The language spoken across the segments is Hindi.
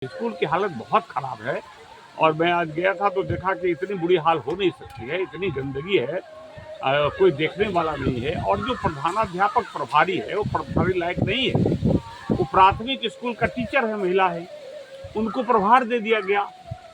स्कूल की हालत बहुत खराब है और मैं आज गया था तो देखा कि इतनी बुरी हाल हो नहीं सकती है, इतनी गंदगी है, कोई देखने वाला नहीं है। और जो प्रधानाध्यापक प्रभारी है वो प्रभारी लायक नहीं है। वो प्राथमिक स्कूल का टीचर है, महिला है, उनको प्रभार दे दिया गया।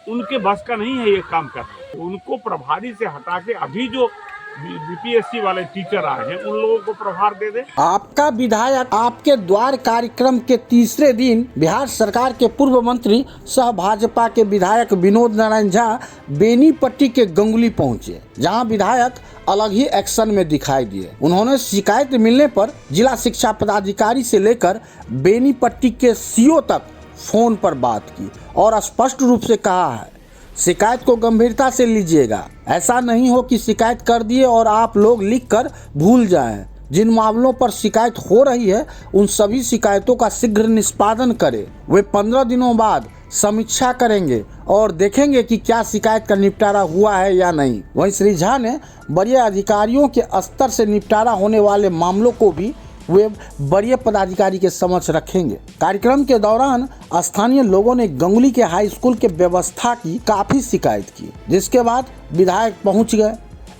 उनके बस का नहीं है ये काम करना। उनको प्रभारी से हटा के अभी जो बीपीएससी वाले टीचर आए हैं उन लोगों को प्रभार दे दे। आपका विधायक आपके द्वार कार्यक्रम के तीसरे दिन बिहार सरकार के पूर्व मंत्री सह भाजपा के विधायक विनोद नारायण झा बेनीपट्टी के गंगुली पहुंचे, जहां विधायक अलग ही एक्शन में दिखाई दिए। उन्होंने शिकायत मिलने पर जिला शिक्षा पदाधिकारी से लेकर बेनीपट्टी के सीओ तक फोन पर बात की और स्पष्ट रूप से कहा है, शिकायत को गंभीरता से लीजिएगा। ऐसा नहीं हो कि शिकायत कर दिए और आप लोग लिखकर भूल जाएं। जिन मामलों पर शिकायत हो रही है उन सभी शिकायतों का शीघ्र निष्पादन करें। वे 15 दिनों बाद समीक्षा करेंगे और देखेंगे कि क्या शिकायत का निपटारा हुआ है या नहीं। वहीं श्री झा ने वरीय अधिकारियों के स्तर से निपटारा होने वाले मामलों को भी वे वरीय पदाधिकारी के समक्ष रखेंगे। कार्यक्रम के दौरान स्थानीय लोगों ने गंगुली के हाई स्कूल के व्यवस्था की काफी शिकायत की, जिसके बाद विधायक पहुंच गए,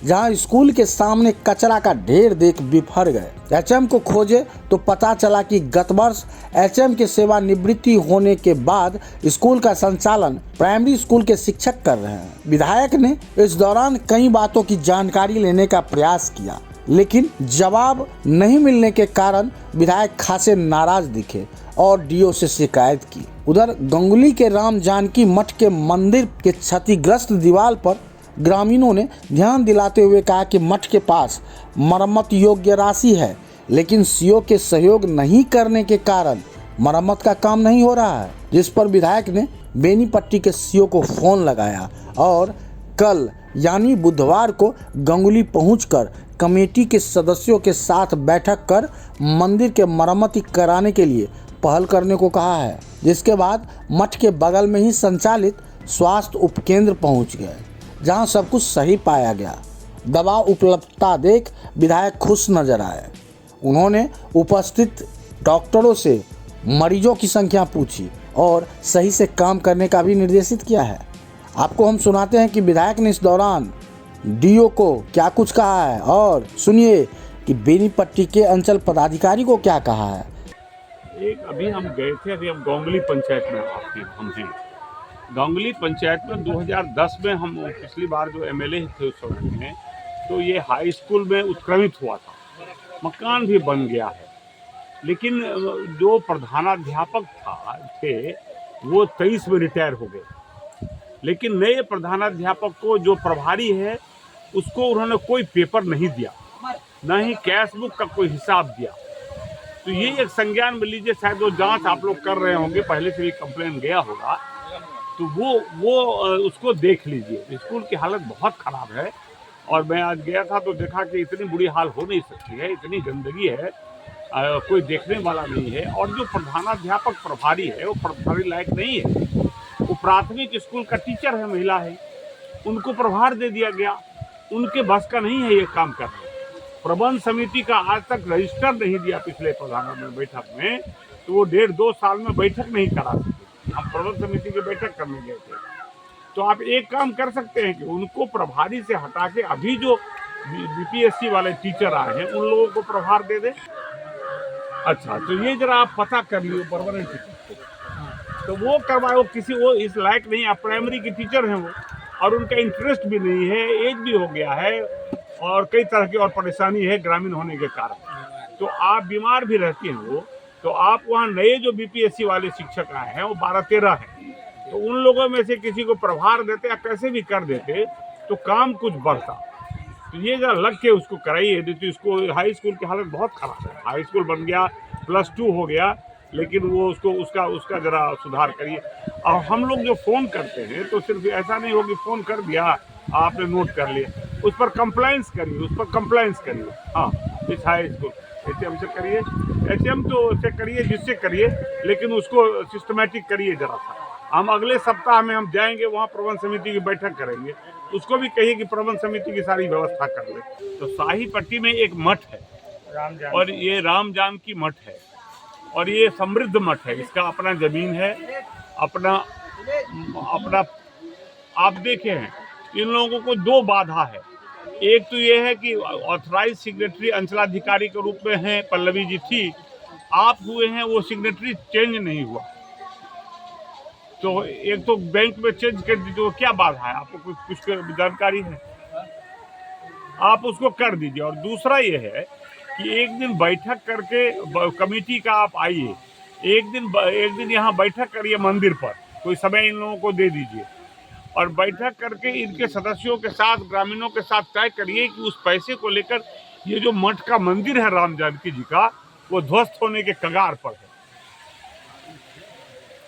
जहां स्कूल के सामने कचरा का ढेर देख बिफर गए। एचएम को खोजे तो पता चला कि गत वर्ष एचएम के सेवानिवृत्ति होने के बाद स्कूल का संचालन प्राइमरी स्कूल के शिक्षक कर रहे हैं। विधायक ने इस दौरान कई बातों की जानकारी लेने का प्रयास किया, लेकिन जवाब नहीं मिलने के कारण विधायक खासे नाराज दिखे और डीओ से शिकायत की। उधर गंगुली के राम जानकी मठ के मंदिर के क्षतिग्रस्त दीवार पर ग्रामीणों ने ध्यान दिलाते हुए कहा कि मठ के पास मरम्मत योग्य राशि है, लेकिन सीओ के सहयोग नहीं करने के कारण मरम्मत का काम नहीं हो रहा है, जिस पर विधायक ने बेनीपट्टी के सीओ को फोन लगाया और कल यानी बुधवार को गंगुली पहुंचकर कमेटी के सदस्यों के साथ बैठक कर मंदिर के मरम्मती कराने के लिए पहल करने को कहा है। जिसके बाद मठ के बगल में ही संचालित स्वास्थ्य उपकेंद्र पहुंच गए, जहां सब कुछ सही पाया गया। दवा उपलब्धता देख विधायक खुश नजर आए। उन्होंने उपस्थित डॉक्टरों से मरीजों की संख्या पूछी और सही से काम करने का भी निर्देशित किया है। आपको हम सुनाते हैं कि विधायक ने इस दौरान डीओ को क्या कुछ कहा है और सुनिए कि बेनीपट्टी के अंचल पदाधिकारी को क्या कहा है। एक अभी हम गए थे, अभी हम गंगुली पंचायत में हम हैं। गंगुली पंचायत में 2010 में हम पिछली बार जो एमएलए थे उस समय में, तो ये हाई स्कूल में उत्क्रमित हुआ था, मकान भी बन गया है, लेकिन जो प्रधानाध्यापक थे वो 23 में रिटायर हो गए। लेकिन नए प्रधानाध्यापक को जो प्रभारी है उसको उन्होंने कोई पेपर नहीं दिया, न ही कैश बुक का कोई हिसाब दिया। तो ये एक संज्ञान में लीजिए, शायद वो जांच आप लोग कर रहे होंगे, पहले से भी कंप्लेन गया होगा, तो वो उसको देख लीजिए। स्कूल की हालत बहुत खराब है और मैं आज गया था तो देखा कि इतनी बुरी हाल हो नहीं सकती है, इतनी गंदगी है, कोई देखने वाला नहीं है। और जो प्रधानाध्यापक प्रभारी है वो प्रभारी लायक नहीं है। वो प्राथमिक स्कूल का टीचर है, महिला है, उनको प्रभार दे दिया गया। उनके बस का नहीं है ये काम करना। प्रबंध समिति का आज तक रजिस्टर नहीं दिया पिछले प्रधानमंत्री बैठक में, तो वो 1.5-2 साल में बैठक नहीं करा सके। हम प्रबंध समिति की बैठक करने गए थे। तो आप एक काम कर सकते हैं कि उनको प्रभारी से हटा के अभी जो बीपीएससी वाले टीचर आए हैं उन लोगों को प्रभार दे दे। अच्छा, तो ये जरा आप पता कर लियो परमानेंट टीचर, तो वो करवाए। वो इस लायक नहीं, आप प्राइमरी के टीचर हैं वो, और उनका इंटरेस्ट भी नहीं है, एज भी हो गया है और कई तरह की और परेशानी है ग्रामीण होने के कारण। तो आप बीमार भी रहती हैं वो, तो आप वहाँ नए जो बीपीएससी वाले शिक्षक आए हैं वो 12-13 हैं, तो उन लोगों में से किसी को प्रभार देते या कैसे भी कर देते तो काम कुछ बढ़ता। तो ये जरा लग के उसको कराइए। तो इसको हाई स्कूल की हालत बहुत खराब है। हाई स्कूल बन गया, +2 हो गया, लेकिन वो उसका जरा सुधार करिए। और हम लोग जो फ़ोन करते हैं तो सिर्फ ऐसा नहीं हो कि फ़ोन कर दिया आपने नोट कर लिया, उस पर कंप्लाइंस करिए। हाँ, इस हाई स्कूल एचएम से करिए, एचएम तो से करिए जिससे करिए, लेकिन उसको सिस्टमेटिक करिए जरा सा। हम अगले सप्ताह में हम जाएंगे वहाँ, प्रबंध समिति की बैठक करेंगे, उसको भी कहिए कि प्रबंध समिति की सारी व्यवस्था कर ले। तो शाही पट्टी में एक मठ है और ये राम जानकी मठ है और ये समृद्ध मठ है, इसका अपना जमीन है अपना अपना आप देखे हैं इन लोगों को दो बाधा है। एक तो ये है कि ऑथराइज सिग्नेटरी अंचलाधिकारी के रूप में हैं, पल्लवी जी थी, आप हुए हैं, वो सिग्नेटरी चेंज नहीं हुआ। तो एक तो बैंक में चेंज कर दीजिए, तो क्या बाधा है? आपको कुछ जानकारी है, आप उसको कर दीजिए। और दूसरा ये है कि एक दिन बैठक करके कमेटी का आप आइए, एक दिन यहाँ बैठक करिए मंदिर पर, कोई समय इन लोगों को दे दीजिए और बैठक करके इनके सदस्यों के साथ, ग्रामीणों के साथ तय करिए कि उस पैसे को लेकर ये जो मठ का मंदिर है राम जानकी जी का, वो ध्वस्त होने के कगार पर है।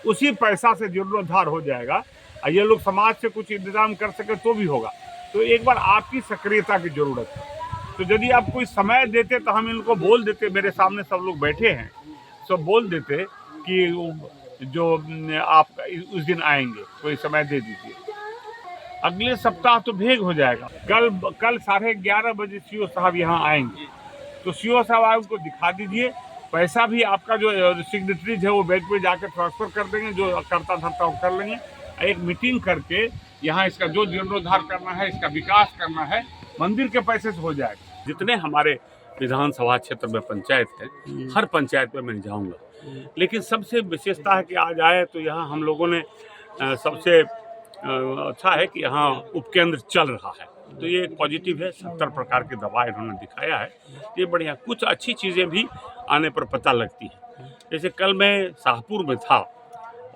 उसी पैसा से जीर्णोद्धार हो जाएगा और ये लोग समाज से कुछ इंतजाम कर सके तो भी होगा। तो एक बार आपकी सक्रियता की जरूरत है। तो यदि आप कोई समय देते तो हम इनको बोल देते, मेरे सामने सब लोग बैठे हैं, सब बोल देते कि जो आप उस दिन आएंगे, कोई समय दे दीजिए। अगले सप्ताह तो भेग हो जाएगा। कल 11:30 बजे सीओ साहब यहाँ आएंगे, तो सीओ साहब आप उनको दिखा दीजिए। पैसा भी आपका जो सिग्नेटरीज है वो बैंक में जाकर ट्रांसफर कर देंगे, जो करता धरता वो कर लेंगे। एक मीटिंग करके यहाँ इसका जो जीर्णोद्धार करना है, इसका विकास करना है, मंदिर के पैसे से हो जाएगा। जितने हमारे विधानसभा क्षेत्र में पंचायत है, हर पंचायत में मैं जाऊँगा, लेकिन सबसे विशेषता है कि आज आए तो यहाँ हम लोगों ने सबसे अच्छा है कि यहाँ उपकेंद्र चल रहा है, तो ये एक पॉजिटिव है। 70 प्रकार की दवा इन्होंने दिखाया है, ये बढ़िया। कुछ अच्छी चीज़ें भी आने पर पता लगती है। जैसे कल मैं शाहपुर में था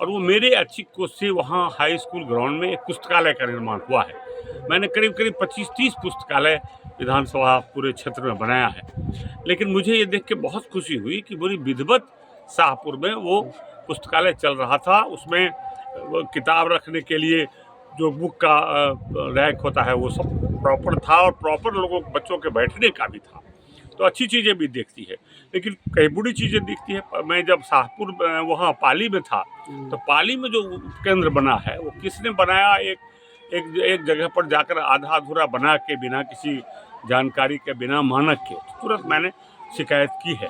और वो मेरे अच्छी कोशिश से वहाँ हाई स्कूल ग्राउंड में एक पुस्तकालय का निर्माण हुआ है। मैंने करीब 25-30 पुस्तकालय विधानसभा पूरे क्षेत्र में बनाया है, लेकिन मुझे ये देख के बहुत खुशी हुई कि पूरी विधिवत शाहपुर में वो पुस्तकालय चल रहा था। उसमें वो किताब रखने के लिए जो बुक का रैक होता है वो सब प्रॉपर था और प्रॉपर लोगों बच्चों के बैठने का भी था। तो अच्छी चीज़ें भी देखती है, लेकिन कई बुरी चीज़ें दिखती है। मैं जब शाहपुर वहाँ पाली में था, तो पाली में जो केंद्र बना है वो किसने बनाया? एक जगह पर जाकर आधा अधूरा बना के, बिना किसी जानकारी के, बिना मानक के, तुरंत मैंने शिकायत की है।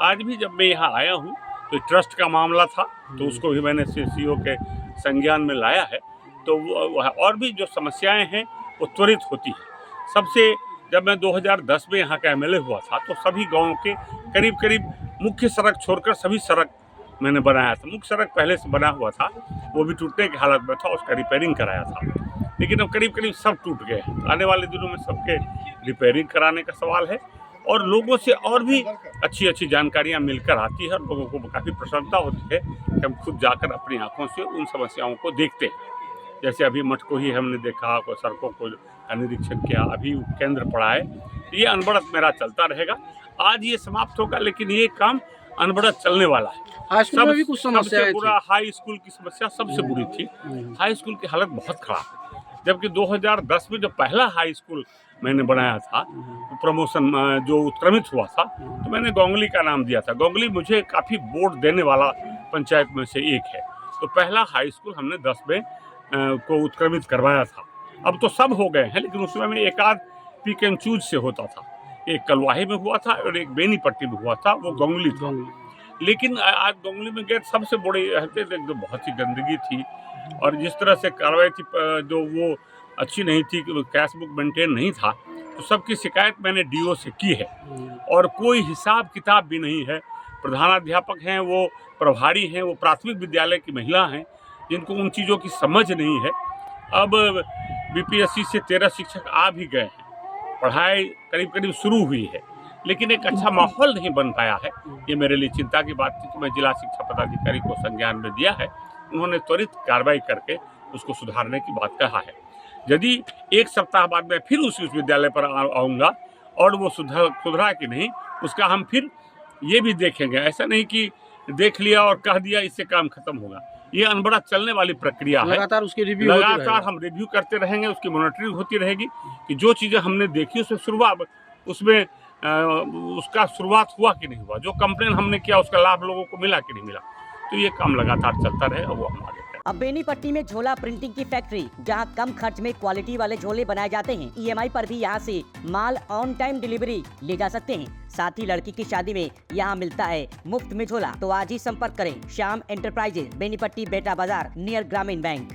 आज भी जब मैं यहाँ आया हूँ तो ट्रस्ट का मामला था, तो उसको भी मैंने सीओ के संज्ञान में लाया है। तो और भी जो समस्याएं हैं वो त्वरित होती है। सबसे जब मैं 2010 में यहाँ का एमएलए हुआ था, तो सभी गाँव के करीब मुख्य सड़क छोड़कर सभी सड़क मैंने बनाया था। मुख्य सड़क पहले से बना हुआ था, वो भी टूटने की हालत में था, उसका रिपेयरिंग कराया था, लेकिन अब करीब सब टूट गए हैं। आने वाले दिनों में सबके रिपेयरिंग कराने का सवाल है और लोगों से और भी अच्छी जानकारियाँ मिलकर आती है और लोगों को काफ़ी प्रसन्नता होती है कि हम खुद जाकर अपनी आँखों से उन समस्याओं को देखते हैं। जैसे अभी मठ को ही हमने देखा, कोई सड़कों को निरीक्षण किया, अभी केंद्र पड़ा है। ये अनबड़त मेरा चलता रहेगा। आज ये समाप्त होगा, लेकिन ये काम अनबड़त चलने वाला है। भी कुछ समस्या सबसे बुरा हाई स्कूल की समस्या सबसे बुरी थी। हाई स्कूल की हालत बहुत खराब है, जबकि 2010 में जो पहला हाई स्कूल मैंने बनाया था, प्रमोशन जो उत्क्रमित हुआ था, तो मैंने गोंगली का नाम दिया था। गोंगली मुझे काफ़ी वोट देने वाला पंचायत में से एक है। तो पहला हाई स्कूल हमने 10 में को उत्क्रमित करवाया था। अब तो सब हो गए हैं, लेकिन उस समय में एक आध पिक एंड चूज से होता था। एक कलवाही में हुआ था और एक बेनीपट्टी में हुआ था, वो गोंगली था। लेकिन आज गोंगली में गए, सबसे बड़ी तो बहुत ही गंदगी थी और जिस तरह से कार्रवाई थी, जो वो अच्छी नहीं थी, कैश बुक मेंटेन नहीं था, तो सबकी शिकायत मैंने डीओ से की है और कोई हिसाब किताब भी नहीं है। प्रधानाध्यापक हैं, वो प्रभारी हैं, वो प्राथमिक विद्यालय की महिला हैं, जिनको उन चीज़ों की समझ नहीं है। अब बीपीएससी से 13 शिक्षक आ भी गए हैं, पढ़ाई करीब शुरू हुई है, लेकिन एक अच्छा माहौल नहीं बन पाया है। ये मेरे लिए चिंता की बात थी, तो मैं जिला शिक्षा पदाधिकारी को संज्ञान में दिया है। उन्होंने त्वरित कार्रवाई करके उसको सुधारने की बात कहा है। यदि एक सप्ताह बाद मैं फिर उस विद्यालय पर आऊँगा और वो सुधरा कि नहीं, उसका हम फिर ये भी देखेंगे। ऐसा नहीं कि देख लिया और कह दिया इससे काम खत्म होगा। ये अनबड़त चलने वाली प्रक्रिया है। लगातार उसकी लगातार हम रिव्यू करते रहेंगे, उसकी मॉनिटरिंग होती रहेगी कि जो चीज़ें हमने देखी उसमें उसका शुरुआत हुआ कि नहीं हुआ, जो कंप्लेन हमने किया उसका लाभ लोगों को मिला कि नहीं मिला। तो ये काम लगातार चलता रहेगा, वो हम आगे करेंगे। अब बेनीपट्टी में झोला प्रिंटिंग की फैक्ट्री, जहां कम खर्च में क्वालिटी वाले झोले बनाए जाते हैं। EMI पर भी यहां से माल ऑन टाइम डिलीवरी ले जा सकते हैं। साथ ही लड़की की शादी में यहाँ मिलता है मुफ्त में झोला। तो आज ही संपर्क करें श्याम एंटरप्राइजेज, बेनीपट्टी, बेटा बाजार, नियर ग्रामीण बैंक।